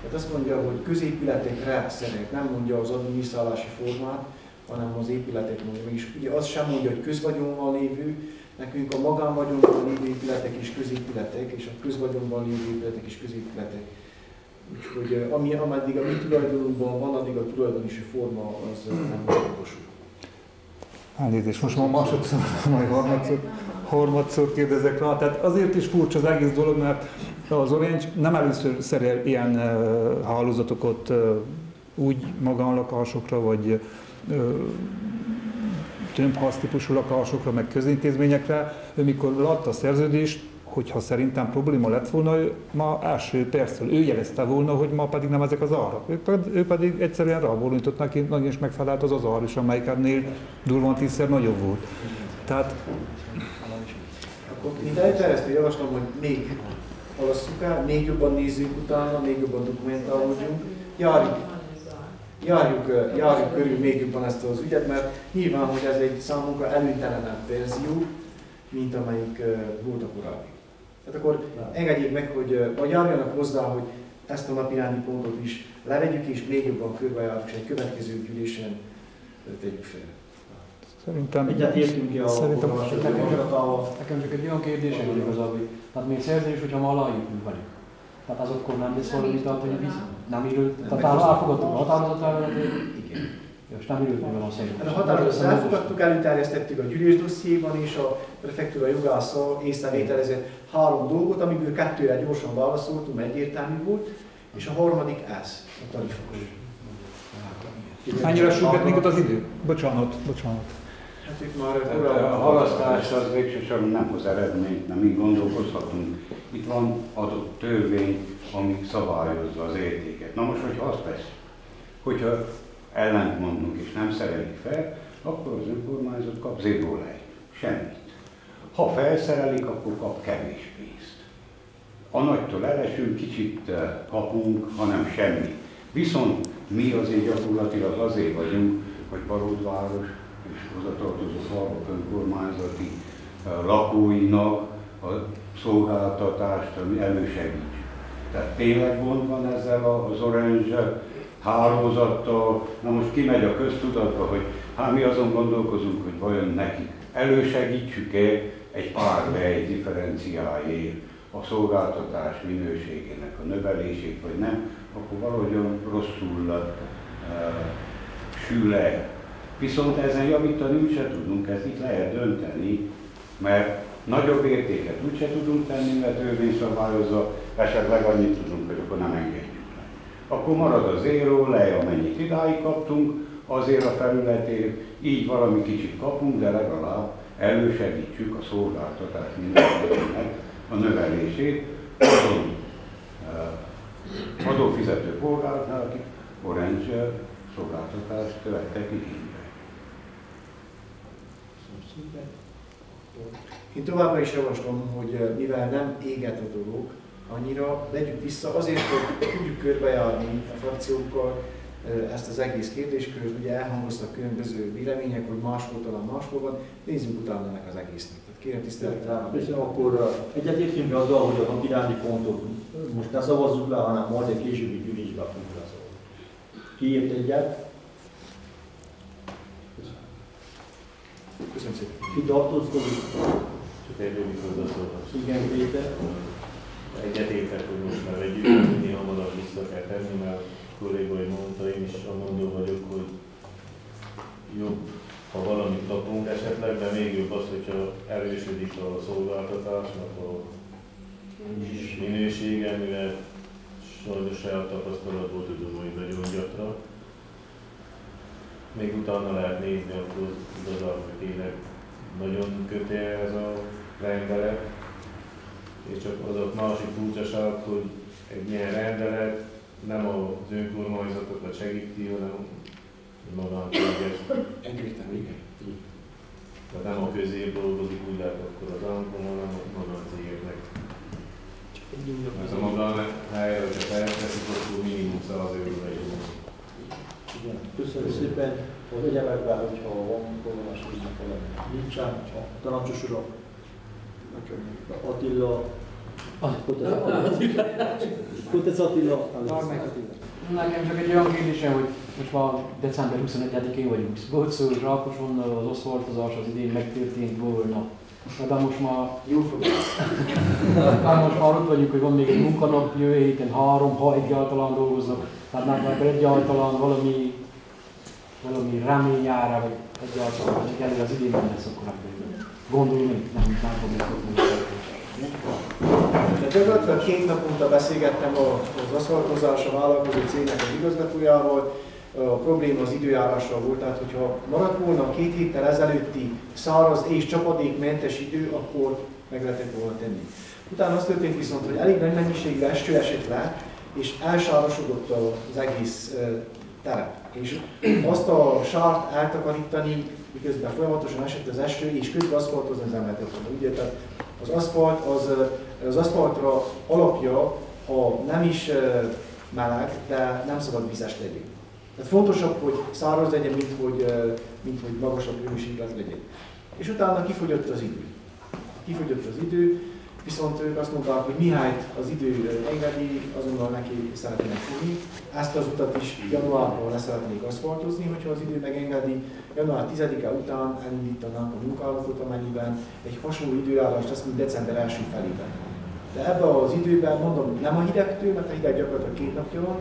Tehát azt mondja, hogy középületekre szeret, nem mondja az adminisztrálási formát, hanem az épületek mondja. És ugye azt sem mondja, hogy közvagyonban lévő, nekünk a magánvagyonban lévő épületek is középületek, és a közvagyonban lévő épületek is középületek. Úgyhogy ameddig a mi tulajdonunkban van, addig a tulajdonosi forma az nem pontosul. Elnézést, most már másodszor, majd harmadszor kérdezek rá. Tehát azért is furcsa az egész dolog, mert az Orange nem először szerel ilyen hálózatokat úgy magánlakásokra, vagy tömbház típusú lakásokra, meg közintézményekre. Ő mikor látta a szerződést, hogyha szerintem probléma lett volna, ma első perctől ő jelezte volna, hogy ma pedig nem ezek az árak. Ő pedig egyszerűen rábólintott neki, nagyon is megfelelt az ár is, amelyik ennél durván 10-szer nagyobb volt. Tehát... Akkor mint előterjesztő javaslom, hogy még halasszuk el, még jobban nézzük utána, még jobban dokumentálódjunk, járjuk körül még jobban ezt az ügyet, mert nyilván, hogy ez egy számunkra előnytelenebb verzió, mint amelyik volt a korábbi. Tehát akkor engedjék meg, hogy vagy járjanak hozzá, hogy ezt a napirendi pontot is levegyük, és még jobban körbejárjuk, és egy következő gyűlésen tegyük fel. Szerintem... Egyetértünk ki a Nekem csak egy olyan kérdésem van igazából, hogy tehát még szerződés, hogyha ma aláírtunk velük. Tehát az akkor nem lesz valami, tehát hogy nem írult, tehát elfogadtuk a határozatot. Igen. És nem ürültnél van szerintem. A határozatot elfogadtuk, előterjesztettük a gyűlés dossziéban, és a prefektúra jogásza észrevételezett 3 dolgot, amiből 2-re gyorsan válaszoltunk, egyértelmű volt, és a harmadik ez, a tarifos. Annyira súgott minket az idő? Bocsánat. Hát itt már a halasztás az végsősorban nem hoz eredményt, nem így gondolkozhatunk. Itt van adott törvény, ami szabályozza az értéket. Na most, hogyha azt tesz, hogyha ellent mondunk és nem szerelik fel, akkor az önkormányzat kap 0 lej, semmit. Ha felszerelik, akkor kap kevés pénzt. A nagytól elesünk, kicsit kapunk, hanem semmi. Viszont mi azért gyakorlatilag azért vagyunk, hogy Barótváros és hozzatartozó falvak önkormányzati lakóinak a szolgáltatást elősegítsük. Tehát tényleg gond van ezzel az Orange hálózattal. Na most kimegy a köztudatba, hogy hát mi azon gondolkozunk, hogy vajon nekik elősegítsük-e egy pár lej differenciáért a szolgáltatás minőségének a növelését, vagy nem, akkor valahogyan rosszul sül el. Viszont ezen javítani úgyse tudunk, ezt itt lehet dönteni, mert nagyobb értéket úgyse tudunk tenni, mert törvény szabályozza, esetleg annyit tudunk, hogy akkor nem engedjük le. Akkor marad az 0 lej, amennyit idáig kaptunk, azért a felületért, így valami kicsit kapunk, de legalább elősegítsük a szolgáltatás minőségének a növelését azon adófizető polgároknál, akik Orange szolgáltatást vettek igénybe. Én továbbra is javaslom, hogy mivel nem éget a dolog annyira, vegyük vissza azért, hogy tudjuk körbejárni a frakciókkal ezt az egész kérdéskört. Ugye elhangoztak különböző vélemények, hogy máshol talán máshol van, nézzünk utána ennek az egésznek. Tehát kérem tisztelettel. És akkor egyetértünk azzal, hogy a napirendi pontot most ne szavazzuk le, hanem majd egy későbbi gyűlésben fogunk leszavazni. Ki ért egyet? Köszönöm szépen. Ki tartózkodik? Csak egy rövid hozzászólás. Igen, Péter. Egyetértek, hogy most már egy néha hamarabb vissza kell tenni, mert kollégai mondta, én is mondó vagyok, hogy jobb, ha valamit kapunk esetleg, de még jobb az, hogyha erősödik a szolgáltatásnak a minősége, mivel sajnos saját tapasztalatból tudom, hogy nagyon gyakran. Még utána lehet nézni, akkor igazából tényleg nagyon köti ez a rendelet. És csak az a másik furcsaság, hogy egy ilyen rendelet nem az önkormányzatokat segíti, hanem magáncéges. Egyértelmű, igen. Tehát nem a közép dolgozik, úgy lehet akkor az államban, hanem a magáncégeknek. Ez a magánhelyre, hogyha felteszik, akkor minimum 100 euróra jön. Igen, köszönöm szépen. Az egyebekben, hogyha van problémás, nincsen, a tanácsos urak. Attila. Kutec Attila. Nekem csak egy olyan kérdésem, hogy most már december 21-én vagyunk. Volt szó, hogy Rákosonnal az aszfaltozás az idén megtörtént volna. De most már most már ott vagyunk, hogy van még egy munkanap jövő héten 3, ha egyáltalán dolgoznak. Tehát már egyáltalán valami remény ára, vagy egyáltalán, hogy elég az idén nem lesz, akkor gondolom, nem fogjuk tudni. De gyakorlatilag 2 naponta beszélgettem az aszfaltozás, a vállalkozó cégnek az igazgatójával. A probléma az időjárással volt, tehát hogyha maradt volna 2 héttel ezelőtti száraz és csapadékmentes idő, akkor meg lehetett volna tenni. Utána az történt viszont, hogy elég nagy mennyiségű eső esett le, és elsárosodott az egész terep. És azt a sárt eltakarítani, miközben folyamatosan esett az eső, és közben aszfaltozni nem lehetett volna. Ugye, tehát az aszfaltra alapja, ha nem is meleg, de nem szabad vizes legyen. Tehát fontosabb, hogy száraz legyen, mint hogy magasabb hőmérséklet legyen. És utána kifogyott az idő. Kifogyott az idő, viszont ők azt mondták, hogy mihályt az idő engedi, azonnal neki szeretnének tudni. Ezt az utat is januárban le szeretnék aszfaltozni, hogyha az idő megengedi. Január 10-e után elindítanak a munkálatot, amennyiben egy hasonló időjárás lesz, mint december első felében. De ebben az időben, mondom, nem a hidegtől, mert a hideg gyakorlatilag 2 napja van,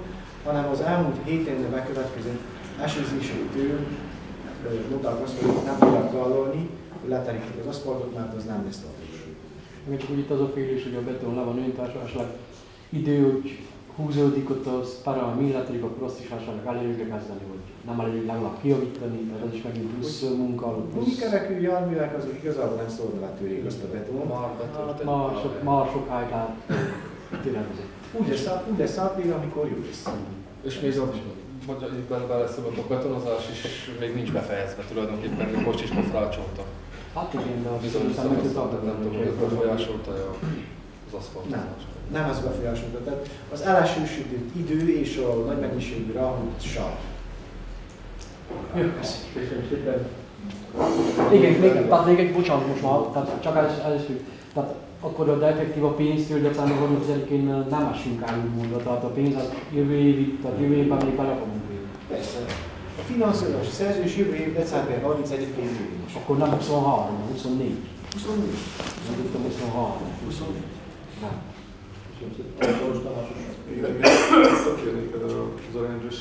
hanem az elmúlt héten bekövetkezett esőzési idő, mondták azt, hogy nem tudják vállalni, hogy leterítik az aszfaltot, mert az nem lesz tartós. Még csak úgy itt az a félés, hogy a beton le van öntársaság, idő, hogy húzódik ott a spara, a milletrik, akkor azt is hasonlóan elérjük kezdeni, hogy nem elérjük legalább kijavítani, tehát ez is megint plusz munka. Gumikerekű járművek azok igazából nem szólva letűrik azt a beton. Már sokáig át ténylegzett. Úgy lesz április, amikor jó lesz. És még hogy beleszólok, a betonozás is még nincs befejezve tulajdonképpen, még most is kofrácsolta. Hát igen, de azt bizonyos szakaszat, nem tudom, hogy ez befolyásolta az aszfaltozást. Nem ez befolyásolta. Tehát az elesősödött idő és a nagy mennyiségű ráhúlt sav. Köszönöm szépen. Igen, tehát még egy, bocsánat most már, tehát csak először, tehát akkor a effektív a pénztől december 31-én nem esünk el úgymond, tehát a pénz az jövő évig, tehát jövő évben még bele fogunk élni. Persze. A finanszírozási szerződés jövő év december 31-én érvényes. Akkor nem 23, 24. 24. Mondottam 23. 24. Nem. Igen, visszatérnék az aranyos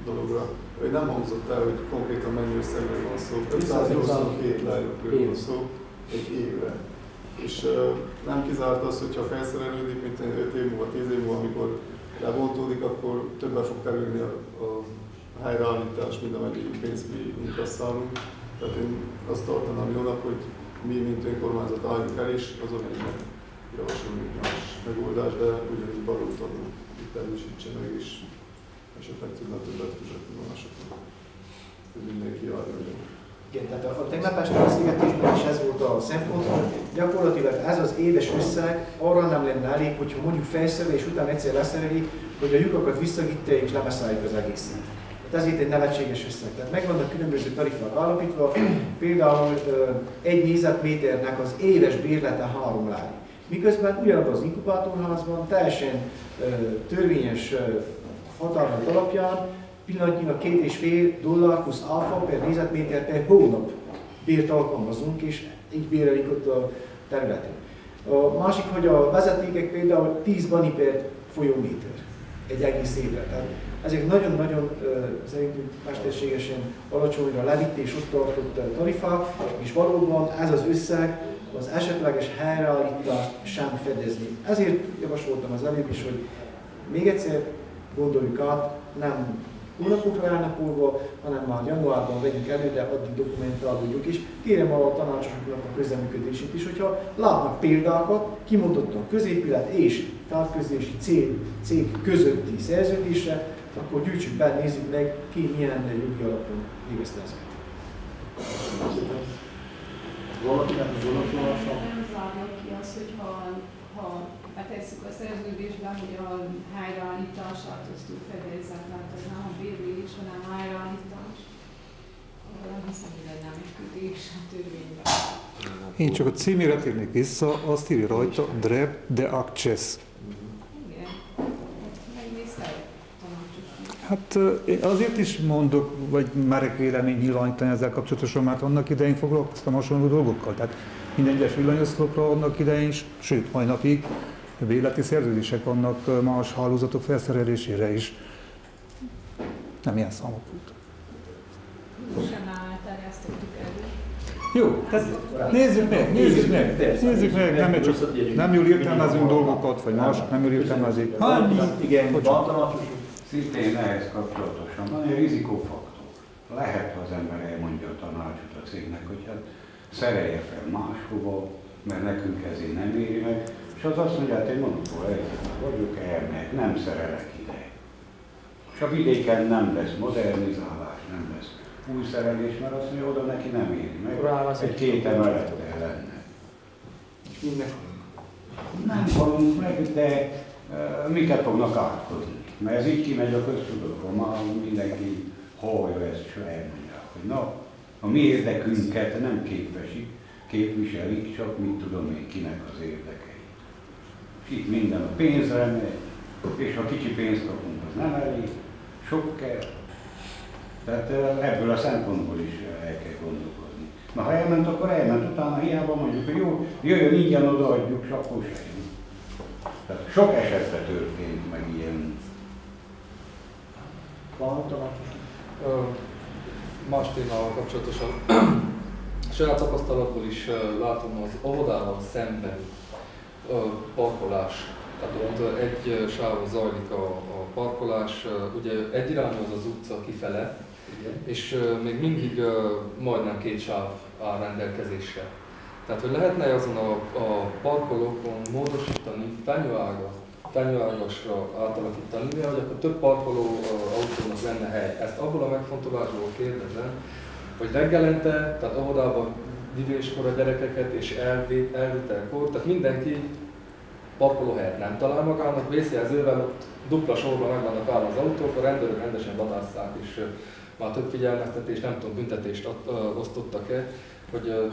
dologra. Hogy nem hangzott el, hogy konkrétan mennyi összegről van szó. 582 lejjről van szó egy évre. És nem kizárt az, hogyha felszerelődik, mint 5 év múlva, 10 év múlva, amikor lebontódik, akkor többen fog kerülni a helyreállítás, mint amennyi pénzt mi inkasszálunk. Tehát én azt tartanám jónak, hogy mi, mint önkormányzat álljunk el, és azon egyben javasolunk más megoldás, de ugyanígy valótan itt erősítse meg, és esetleg tudna többet fizetni másoknak. Hogy mindenki járjon. Igen, tehát a tegnap este beszélgetésben is ez volt a szempont, hogy gyakorlatilag ez az éves összeg arra nem lenne elég, hogyha mondjuk felszereli és utána egyszer leszereli, hogy a lyukakat visszavitte és lebeszálljuk az egészet. Tehát ezért egy nevetséges összeg. Tehát megvannak különböző tarifák állapítva, például egy négyzetméternek az éves bérlete 3 lári. Miközben ugyanabban az inkubátorházban teljesen törvényes határozat alapján pillanatnyilag $2,5 plusz áfa per négyzetméter per hónap bért alkalmazunk, és így bérelik ott a területen. A másik, hogy a vezetékek például 10 bani per folyóméter egy egész évre. Tehát ezek nagyon-nagyon szerintünk mesterségesen alacsonyra levitt és ott tartott tarifák, és valóban ez az összeg az esetleges helyreállítást sem fedezni. Ezért javasoltam az előbb is, hogy még egyszer gondoljuk át, nem hónapokra elnapolva, hanem már januárban vegyünk elő, de addig dokumentálódjuk, és kérem a tanácsosoknak a közreműködését is, hogyha látnak példákat, kimondottan középület és távközlési cég közötti szerződésre, akkor gyűjtsük be, nézzük meg, ki milyen jogi alapon végezte ezeket. Valakinek az oldalása? Nem zárnak ki az, hogy ha betesszük a szerződésbe, hogy a helyreállítását azt úgy fedezzek, mert az nem a bérlés, hanem a helyreállítás. Nem hiszem, hogy ez nem egy kötés a törvényben. Én csak a címére térnék vissza, azt írja rajta, DREB de Access. Igen, megnézte a tanácsos. Hát én azért is mondok, vagy merek vélemény nyilvánítani ezzel kapcsolatosan, mert annak idején foglalkoztam hasonló dolgokkal. Tehát minden egyes villanyoszlopra annak idején, sőt, mai napig bérleti szerződések vannak más hálózatok felszerelésére is. Nem ilyen számok volt. Sem elterjesztettük elő. Jó, tehát nézzük meg, nem jól értelmezünk dolgokat, vagy mások nem jól értelmezik. Igen, van tanácsos. Szintén ehhez kapcsolatosan van egy rizikófaktor. Lehet, ha az ember elmondja a tanácsot a cégnek, hogy hát szerelje fel máshova, mert nekünk ezért nem éri meg, és az azt mondja, hogy egy monopól helyzetben vagyok, elmegyek, nem szerelek ide. És a vidéken nem lesz modernizálás, nem lesz új szerelés, mert azt mondja, oda neki nem éri meg, egy 2 emelettel lenne. És mindnek nem halunk meg, de miket fognak átkozni? Mert ez így kimegy a köztudatban, már mindenki hallja ezt, és elmondják, hogy na, a mi érdekünket nem képviselik, csak mit tudom én kinek az érdekeit. És itt minden a pénzre megy, és ha kicsi pénzt kapunk, az nem elég, sok kell. Tehát ebből a szempontból is el kell gondolkozni. Na ha elment, akkor elment, utána hiába mondjuk, hogy jó, jöjjön ingyen odaadjuk, és akkor se jön. Tehát sok esetben történt meg ilyen. Van tanácsos? Más témával kapcsolatosan. Saját tapasztalatból is látom az óvodával szemben parkolás. Tehát ott egy sávon zajlik a parkolás, ugye egyirányú az utca kifele, és még mindig majdnem 2 sáv áll rendelkezésre. Tehát, hogy lehetne azon a parkolókon módosítani, fenyőágasra átalakítani, mivel hogy akkor több parkoló autónak lenne hely. Ezt abból a megfontolásból kérdezem, hogy reggelente, tehát óvodában vivéskor a gyerekeket és elvitelkor, tehát mindenki parkolóhelyet nem talál magának, vészjelzővel ott dupla sorban meg vannak állva az autók, a rendőrök rendesen vadásszák, és már több figyelmeztetést, nem tudom, büntetést osztottak-e, hogy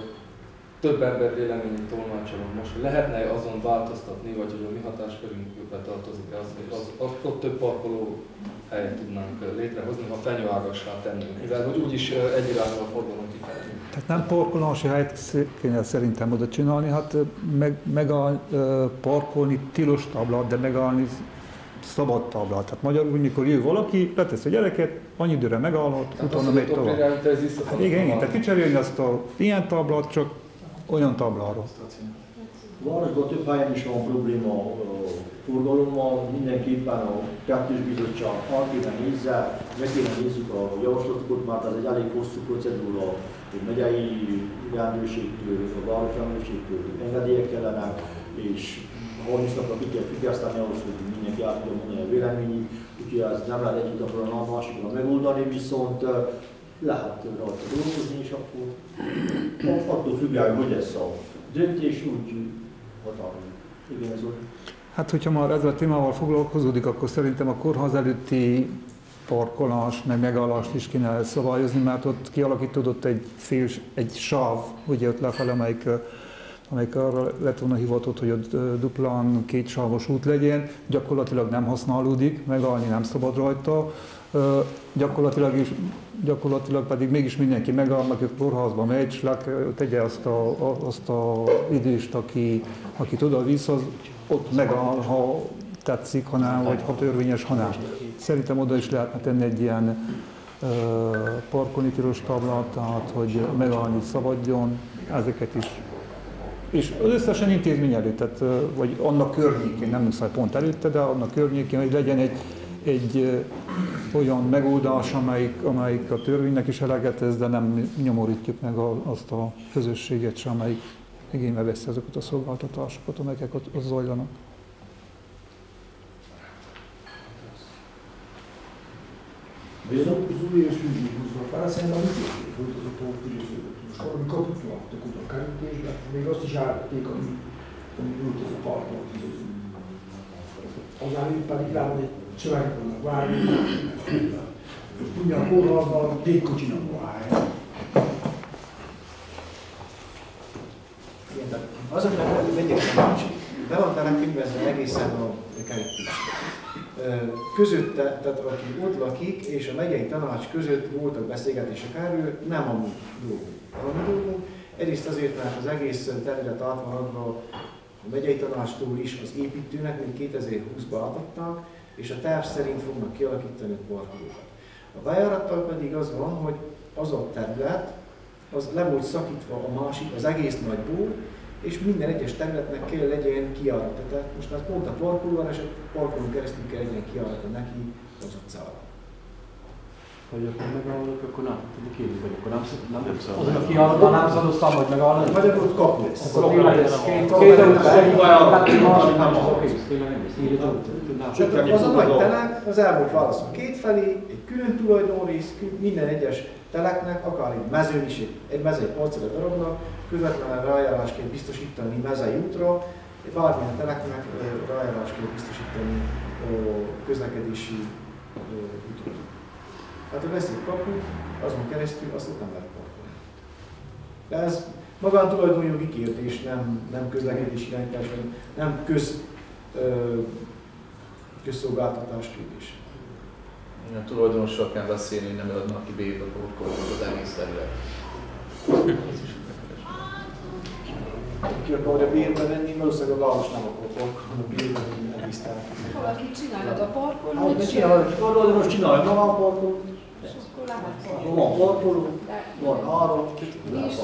több ember véleményét tolmácsolom most, hogy lehetne azon változtatni, vagy hogy a mi hatáskörünkbe tartozik-e az, hogy ott több parkoló helyet tudnánk létrehozni, ha fenyőágassá tennünk, mivel hogy úgyis egyirányú a forgalom kifelé. Tehát nem parkolási helyet kéne szerintem oda csinálni, hát parkolni tilos táblát, de megállni szabad táblát. Tehát magyarul, mikor jön valaki, letesz a gyereket, annyi időre megállhat, utána megy tovább. Hát igen, tehát kicserélni azt a ilyen táblát, csak olyan táblára. Városban több helyen is van probléma a forgalommal, mindenképpen a kettős bizottság el kéne nézze, meg kéne nézzük a javaslatokat, mert ez egy elég hosszú procedúra, hogy megyei rendőrségtől, a városrendőrségtől engedélyek kellene, és 30 napra ki kell függeszteni ahhoz, hogy mindenki át tudja mondani a véleményét, úgyhogy ez nem lehet egyik napra a másikra megoldani, viszont lehet rajta dolgozni, és akkor attól függően, hogy lesz a döntés, úgy hatalmi. Igen, ez úgy. Hát, hogyha már ezzel a témával foglalkozódik, akkor szerintem a kórház előtti parkolást, meg megállást is kéne szabályozni, mert ott kialakítódott egy sáv, ugye ott lefele, amelyik arra lett volna hivatott, hogy ott duplán 2 sávos út legyen, gyakorlatilag nem használódik, megállni nem szabad rajta, gyakorlatilag pedig mégis mindenki megáll, aki a kórházba megy, és tegye azt a időst, akit oda visz, az ott megáll, ha tetszik, ha nem, vagy ha törvényes, ha nem. Szerintem oda is lehetne tenni egy ilyen parkolni tilos táblát, tehát hogy megállni szabadjon, ezeket is. És az összesen intézmény előtt, tehát, vagy annak környékén, nem muszáj pont előtte, de annak környékén, hogy legyen egy olyan megoldás, amelyik a törvénynek is eleget tesz, de nem nyomorítjuk meg azt a közösséget sem, amelyik igénybe veszi azokat a szolgáltatásokat, amelyek ott zajlanak. Vedo così sui facendo anche tutto mi capito tutto cartella mi rosti già con tutto supporto az állítani szövegben várni ugyanakkor abban légkocsinak várni. Az, aminek megyek a másik, be van talán könyvezve egészen a kerítés. Közötte, tehát aki ott lakik és a megyei tanács között voltak beszélgetések erről, nem a mi dolgunk. A mi dolgunk egyrészt azért, mert az egész terület át van adva a megyei tanácstól is az építőnek, mint 2020-ban átadták, és a terv szerint fognak kialakítani a parkolókat. A bejárattal pedig az van, hogy az a terület, az le volt szakítva a másik, az egész nagyból, és minden egyes területnek kell legyen kiárata. Tehát most már pont a parkoló van, és a parkolón keresztül kell legyen kiárata neki az utcára. Hogy akkor megállnak, akkor nem tudni kérni, vagy akkor nem szabad. Azon a kiáratban nem szabad hogy megállni. Magyarul ott kap lesz. Akkor tényleg ez két az a nagy telek, az el volt válaszol kétfelé, egy külön tulajdonrész, minden egyes teleknek, akár egy mezőn is, egy mezei parcella darabnak, közvetlenül rájárást kell biztosítani mezei útra, bármilyen teleknek rájárást kell biztosítani a közlekedési útra. Hát ha lesz egy kapu, azon keresztül azt ott nem lehet parkolni. De ez magántulajdonjogi kérdés, nem közlekedési irányítás, nem közszolgáltatás kérdése. A tulajdonossal kell beszélni, hogy nem adnak ki bébe parkolót az egész terület. Ki akarja bérbe venni, valószínűleg a város nem akar parkolni, bérbe venni, nem biztán. Valaki csinálja a parkolót. Hát, csinálja, most csinálja maga a parkolót. És akkor lehet Van parkoló, van ára, mi is,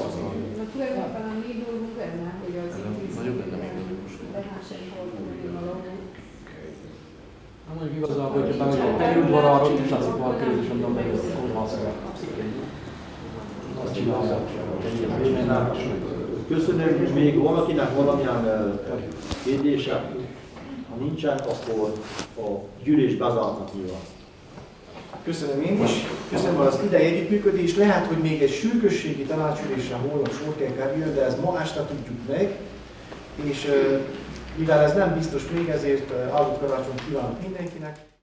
tulajdonképpen a mi dolgunk benne, hogy az intézmény behássai parkolói valahol. Mondjuk igazából, hogyha bemegy a terültvar arra, ott is látszik parkolózni, és onnan megy a kórházra. Azt csinálják. Köszönöm, még valakinek valamilyen kérdése? Ha nincsen, akkor a gyűlés bezártnak nyilván. Köszönöm én is, köszönöm az idei együttműködést. Lehet, hogy még egy sürgősségi tanácsülésre holnap sor kell kerüljön, de ezt ma este tudjuk meg. És mivel ez nem biztos még, ezért áldott karácsonyt kívánok mindenkinek.